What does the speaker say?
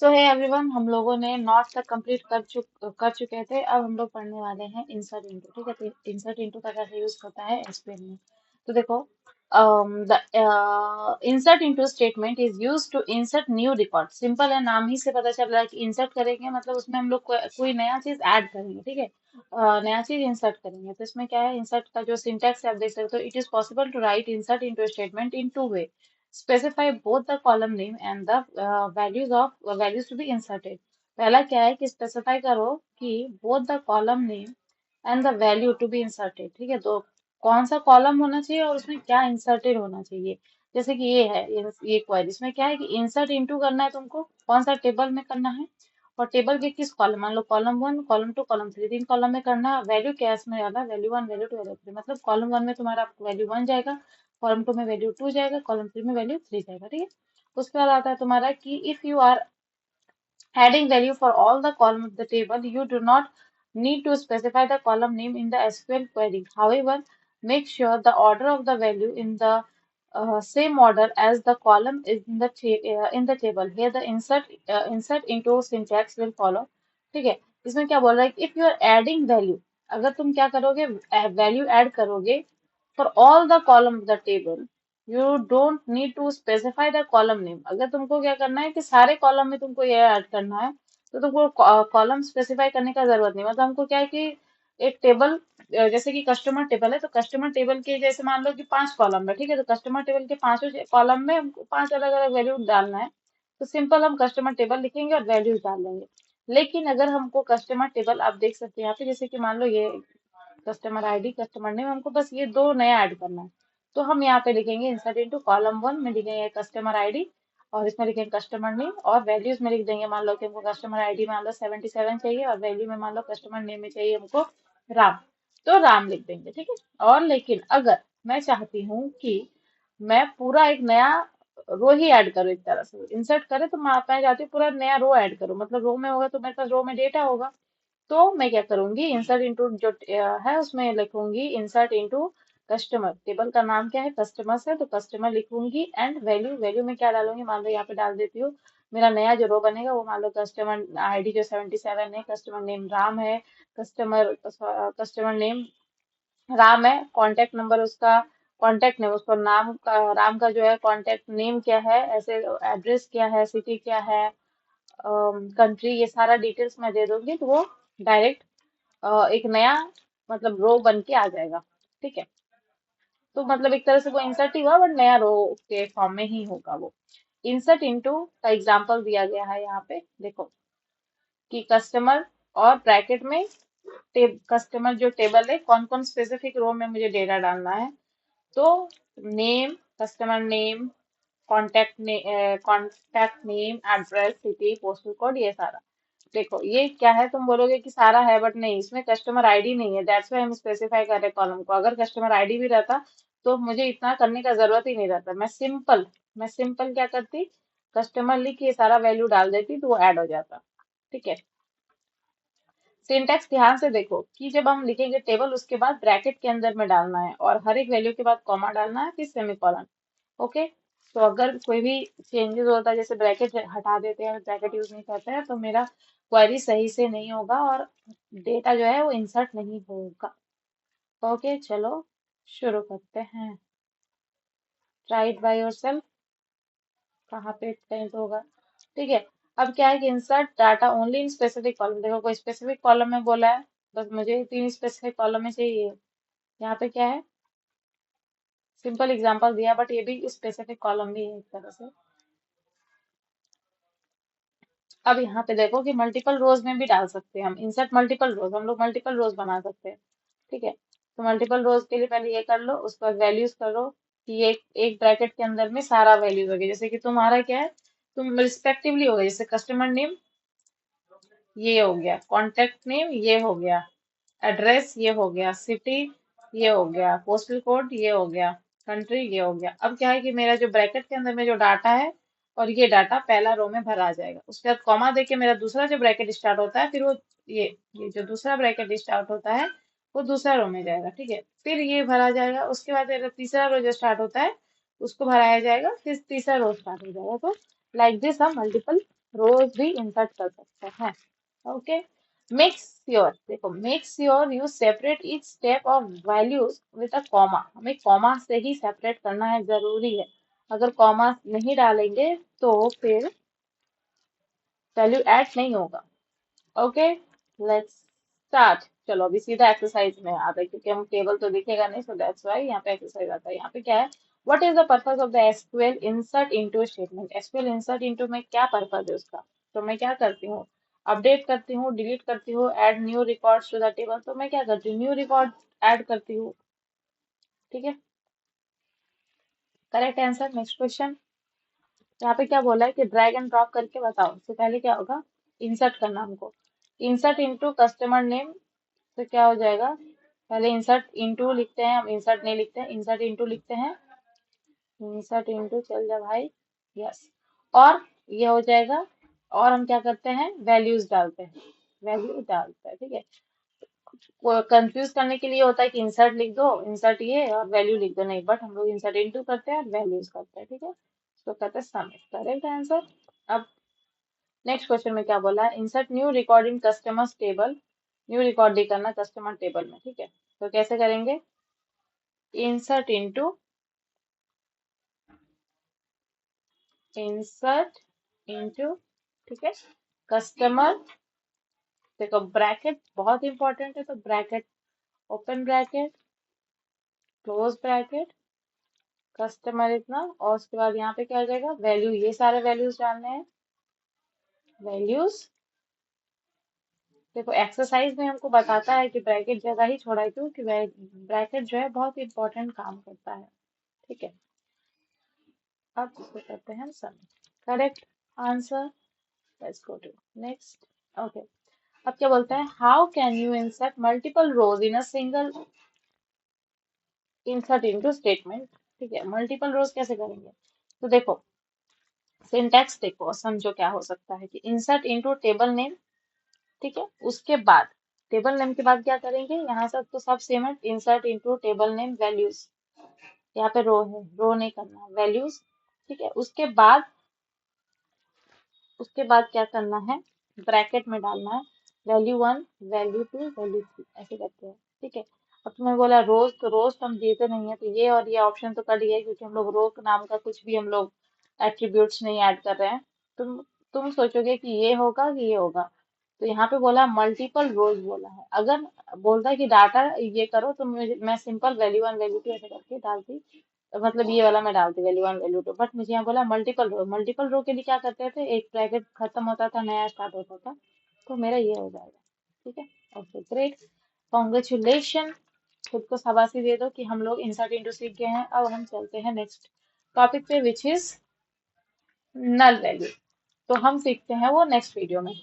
सो है एवरीवन, हम लोगों ने नॉट तक कंप्लीट कर चुके थे। अब हम लोग पढ़ने वाले हैं इंसर्ट इनटू। ठीक है, तो इंसर्ट इनटू का कैसे यूज होता है एसक्यूएल में। तो देखो, the insert into statement is use to insert new record. Simple है, नाम ही से पता चल रहा है कि इंसर्ट करेंगे मतलब उसमें हम लोग कोई नया चीज ऐड करेंगे। ठीक है, नया चीज इंसर्ट करेंगे। तो इसमें क्या है, इंसर्ट का जो सिंटैक्स है आप देख सकते हो। It is possible to write insert into statement in two way. Specify both the column name and the values to be inserted। पहला क्या है कि स्पेसिफाई करो कि both the column name and the value to be inserted। ठीक है, तो कौन सा कॉलम होना चाहिए और उसमें क्या इंसर्टेड होना चाहिए। जैसे कि ये है, ये क्वेरी, इसमें क्या है कि इंसर्ट इनटू करना है तुमको, कौन सा टेबल में करना है और टेबल के किस कॉलम, मान लो कॉलम 1, कॉलम 2, कॉलम 3, 3 कॉलम में करना है। वैल्यू क्या है इसमें डालना, वैल्यू 1, वैल्यू 2, वैल्यू 3। मतलब कॉलम 1 में तुम्हारा वैल्यू 1 जाएगा, कॉलम 2 में वैल्यू 2 जाएगा, कॉलम 3 में वैल्यू 3 जाएगा। ठीक है, उसके बाद आता है तुम्हारा कि if you are adding value for all the column of the table, you do not need to specify the column name in the SQL query. However, make sure the order of the value in the same order as the column is in the table. Here the insert into syntax will follow. ठीक है, इसमें क्या बोल रहा है, if you are adding value, अगर तुम क्या करोगे, वैल्यू ऐड करोगे for all the column of the table, you don't need to specify the column name. अगर तुमको क्या करना है कि सारे कॉलम में तुमको ये ऐड करना है तो तुमको कॉलम स्पेसिफाई करने का जरूरत नहीं। मतलब हमको क्या है कि एक टेबल, जैसे कि कस्टमर टेबल है, तो कस्टमर टेबल के जैसे मान लो कि 5 कॉलम है। ठीक है, तो कस्टमर टेबल के पांचों कॉलम में हमको 5 अलग अलग वैल्यू डालना है। तो सिंपल हम कस्टमर टेबल लिखेंगे और वैल्यूज डाल देंगे। लेकिन अगर हमको कस्टमर टेबल, आप देख सकते हैं यहाँ पे, जैसे कि मान लो ये कस्टमर आईडी, कस्टमर नेम, हमको बस ये दो नया ऐड करना है। तो हम यहाँ पे लिखेंगे इंसर्ट इनटू कॉलम 1 में लिखेंगे कस्टमर आईडी और इसमें लिखेंगे कस्टमर नेम और वैल्यूज में लिख देंगे, मान लो कि हमको कस्टमर आईडी मान लो 77 चाहिए और वैल्यू में मान लो कस्टमर नेम में चाहिए हमको राम, तो राम लिख देंगे। ठीक है, और लेकिन अगर मैं चाहती हूँ कि मैं पूरा एक नया रो ही ऐड करूँ, एक तरह से इंसर्ट करे, तो मैं चाहती हूँ पूरा नया रो ऐड करूँ। मतलब रो में होगा तो मेरे पास रो में डेटा होगा, तो मैं क्या करूंगी, इंसर्ट इनटू जो है उसमें लिखूंगी इंसर्ट इनटू कस्टमर। टेबल का नाम क्या है, कस्टमर्स है, तो कस्टमर लिखूंगी एंड वैल्यू, वैल्यू में क्या डालूंगी, मान लो यहाँ पे डाल देती हूँ। मेरा नया जो रो बनेगा वो मान लो कस्टमर आईडी जो 77 है, कस्टमर नेम राम है, कस्टमर नेम राम है, कांटेक्ट नंबर उसका, कांटेक्ट नेम उसको नाम का, राम का जो है कांटेक्ट नेम क्या है, ऐसे एड्रेस क्या है, सिटी क्या है, कंट्री, ये सारा डिटेल्स मैं दे दूंगी तो वो डायरेक्ट एक नया मतलब रो बन के आ जाएगा। ठीक है, तो मतलब एक तरह से वो इंसर्ट ही हुआ बट नया रो के फॉर्म में ही होगा वो। इंसर्ट इनटू का एग्जांपल दिया गया है यहाँ पे, देखो कि कस्टमर और ब्रैकेट में कस्टमर जो टेबल है, कौन कौन स्पेसिफिक रो में मुझे डेटा डालना है। तो name, customer name, contact name, address, city, postal code, ये सारा। देखो ये क्या है, तुम बोलोगे कि सारा है बट नहीं, इसमें कस्टमर आईडी नहीं है, दैट्स व्हाई हम स्पेसिफाई कर रहे कॉलम को। अगर कस्टमर आईडी भी रहता तो मुझे इतना करने का जरूरत ही नहीं रहता। मैं सिंपल क्या करती, कस्टमर लिख के ये सारा वैल्यू डाल देती तो वो ऐड हो जाता। ठीक है, सिंटेक्स ध्यान से देखो कि जब हम लिखेंगे टेबल, उसके बाद ब्रैकेट के अंदर में डालना है और हर एक वैल्यू के बाद कॉमा डालना है, फिर सेमीकोलन। ओके, तो अगर कोई भी चेंजेस होता है, जैसे ब्रैकेट हटा देते हैं, ब्रैकेट यूज नहीं करते हैं, तो मेरा क्वेरी सही से नहीं होगा और डेटा जो है वो इंसर्ट नहीं होगा। ओके, चलो शुरू करते हैं। ट्राई इट बाय योरसेल्फ, कहाँ पे कहीं तो होगा। ठीक है, अब क्या है कि insert data only in specific column. देखो कोई स्पेसिफिक कॉलम में बोला है, बस मुझे 3 स्पेसिफिक कॉलम में चाहिए। यहाँ पे क्या है, सिंपल एग्जांपल दिया बट ये भी स्पेसिफिक कॉलम भी है एक तरह से। अब यहाँ पे देखो कि मल्टीपल रोज में भी डाल सकते हैं हम इंसर्ट मल्टीपल रोज, हम लोग मल्टीपल रोज बना सकते हैं। ठीक है, तो मल्टीपल रोज के लिए पहले ये कर लो, उसके बाद वैल्यूज करो कि एक एक ब्रैकेट के अंदर में सारा वैल्यूज हो गया। जैसे कि तुम्हारा क्या है, तुम रिस्पेक्टिवली हो गया, जैसे कस्टमर नेम ये हो गया, कॉन्टेक्ट नेम ये हो गया, एड्रेस ये हो गया, सिटी ये हो गया, पोस्टल कोड ये हो गया, कंट्री ये हो गया। अब क्या है कि मेरा जो ब्रैकेट के अंदर में जो डाटा है और ये डाटा पहला रो में भरा जाएगा। उसके बाद कॉमा देके मेरा दूसरा जो ब्रैकेट स्टार्ट होता है, फिर वो ये जो दूसरा ब्रैकेट स्टार्ट होता है वो दूसरा रो में जाएगा। ठीक है, फिर ये भरा जाएगा, उसके बाद मेरा तीसरा रो जो स्टार्ट होता है उसको भराया जाएगा, फिर तीसरा रो स्टार्ट हो जाएगा। तो लाइक दिस हम मल्टीपल रोज भी इंसर्ट कर सकते हैं। ओके, मेक्स योर, देखो makes your you separate each step of values with a comma, हमें कॉमा से ही सेपरेट करना है, जरूरी है। अगर कॉमा नहीं डालेंगे तो फिर वैल्यू ऐड नहीं होगा। Okay, let's start. चलो अभी सीधा एक्सरसाइज में आ गए, क्योंकि हम टेबल तो दिखेगा नहीं, सो दैट्स व्हाई यहाँ पे एक्सरसाइज आता है। यहाँ पे क्या है, what is the purpose of the SQL insert into statement, SQL insert into में क्या पर्पस है उसका। तो मैं क्या करती हूँ, अपडेट करती हूँ, डिलीट करती हूँ, add new records to the table. तो मैं क्या करती हूँ, न्यू रिकॉर्ड ऐड करती हूँ। ठीक है, करेक्ट आंसर। नेक्स्ट क्वेश्चन, यहाँ पे क्या बोला है कि ड्रैग एंड ड्रॉप करके बताओ। तो पहले क्या होगा, इंसर्ट करना हमको, इंसर्ट इनटू कस्टमर नेम। तो क्या हो जाएगा, पहले इंसर्ट इनटू लिखते हैं, हम इंसर्ट नहीं लिखते हैं, इंसर्ट इनटू लिखते हैं, इंसर्ट इनटू चल जा भाई, यस। और ये हो जाएगा, और हम क्या करते हैं, वैल्यूज डालते हैं, वैल्यू डालते हैं। ठीक है, कंफ्यूज करने के लिए होता है कि इंसर्ट लिख दो, इंसर्ट ये और वैल्यू लिख दो, नहीं, बट हम लोग इंसर्ट इनटू करते हैं और वैल्यूज करते हैं। ठीक है, तो कहते हैं समिट, करेक्ट आंसर। अब नेक्स्ट क्वेश्चन में क्या बोला है, insert new record in customers table, new record ही करना कस्टमर टेबल में। ठीक है, तो कैसे करेंगे, इंसर्ट इनटू, इंसर्ट इनटू, ठीक है, कस्टमर, देखो ब्रैकेट बहुत इंपॉर्टेंट है, तो bracket, open bracket, close bracket, customer इतना, और उसके बाद यहाँ पे क्या हो जाएगा, वैल्यू, ये सारे वैल्यूज डालने हैं, वैल्यूज। देखो एक्सरसाइज में हमको बताता है कि ब्रैकेट जगह ही छोड़ा है, क्योंकि ब्रैकेट जो है बहुत इंपॉर्टेंट काम करता है। ठीक है, अब इसको करते हैं submit, correct answer. Let's go to next. Okay, अब क्या बोलते हैं, how can you insert multiple rows in a single insert into statement. ठीक है, मल्टीपल रोज कैसे करेंगे, तो देखो सिंटैक्स देखो, समझो क्या हो सकता है कि इंसर्ट इनटू टेबल नेम। ठीक है, उसके बाद टेबल नेम के बाद क्या करेंगे, यहाँ से तो सब सेम है, insert into table name values, यहाँ पे रो है, रो नहीं करना, वैल्यूज। ठीक है, उसके बाद क्या करना है, ब्रैकेट में डालना है value one, value two, value three, ऐसे करते हैं। ठीक है, अब तुम्हें बोला रोज, तो रोज तो हम देते नहीं है, तो ये और ये ऑप्शन तो कट गया, क्योंकि हम लोग रो नाम का कुछ भी हम लोग एट्रीब्यूट्स नहीं ऐड कर रहे हैं। तुम सोचोगे कि ये होगा कि ये होगा, तो यहाँ पे बोला मल्टीपल रोज बोला है। अगर बोलता है कि डाटा ये करो, तो मैं simple value one value two ऐसे करके डालती, तो मतलब ये वाला मैं डालती value one value two, but मुझे यहाँ बोला मल्टीपल रो, मल्टीपल रो के लिए क्या करते थे, एक ब्रैकेट खत्म होता था, नया स्टार्ट होता था, तो मेरा ये हो जाएगा। ठीक है, ओके ग्रेट, कॉन्ग्रेचुलेशन, खुद को शाबाशी दे दो कि हम लोग इंसर्ट इंटू सीख गए हैं। अब हम चलते हैं नेक्स्ट टॉपिक पे, विच इज नल वैल्यू। तो हम सीखते हैं वो नेक्स्ट वीडियो में।